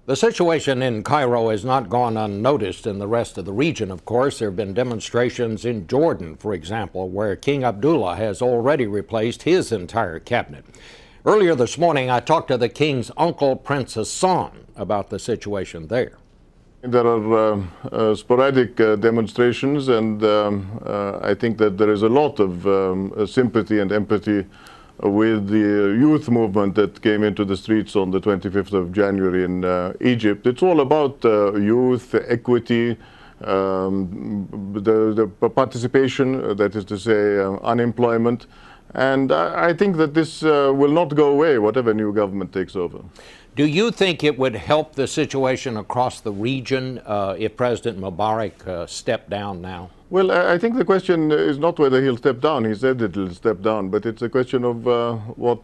The situation in Cairo has not gone unnoticed in the rest of the region, of course. There have been demonstrations in Jordan, for example, where King Abdullah has already replaced his entire cabinet. Earlier this morning, I talked to the king's uncle, Prince Hassan, about the situation there. There are sporadic demonstrations, and I think that there is a lot of sympathy and empathy with the youth movement that came into the streets on the 25th of January in Egypt. It's all about youth, equity, the participation, that is to say, unemployment. And I think that this will not go away, whatever new government takes over. Do you think it would help the situation across the region if President Mubarak stepped down now? Well, I think the question is not whether he'll step down. He said that he'll step down, but it's a question of what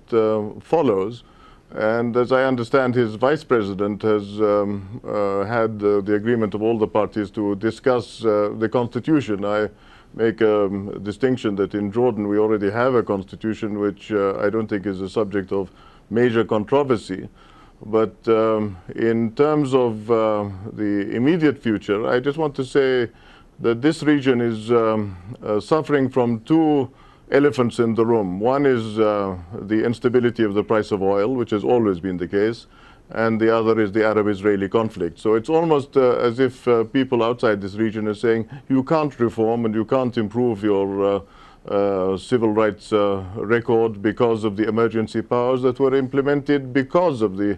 follows. And as I understand, his vice president has had the agreement of all the parties to discuss the constitution. I make a distinction that in Jordan we already have a constitution which I don't think is a subject of major controversy. But in terms of the immediate future, I just want to say that this region is suffering from two elephants in the room. One is the instability of the price of oil, which has always been the case, and the other is the Arab-Israeli conflict. So it's almost as if people outside this region are saying, you can't reform and you can't improve your civil rights record because of the emergency powers that were implemented because of the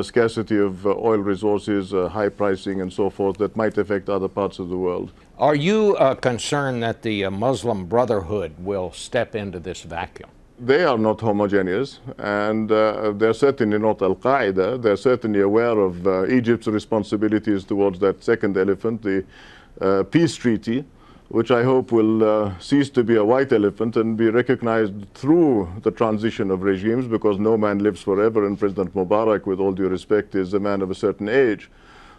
scarcity of oil resources, high pricing and so forth that might affect other parts of the world. Are you concerned that the Muslim Brotherhood will step into this vacuum? They are not homogeneous, and they're certainly not Al-Qaeda. They're certainly aware of Egypt's responsibilities towards that second elephant, the peace treaty, which I hope will cease to be a white elephant and be recognized through the transition of regimes, because no man lives forever, and President Mubarak, with all due respect, is a man of a certain age.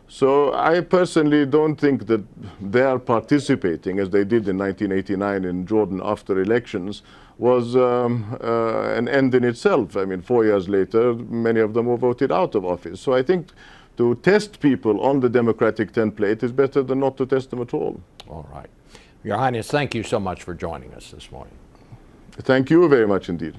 So I personally don't think that they are participating, as they did in 1989 in Jordan after elections, was an end in itself. I mean, 4 years later, many of them were voted out of office. So I think to test people on the democratic template is better than not to test them at all. All right. Your Highness, thank you so much for joining us this morning. Thank you very much indeed.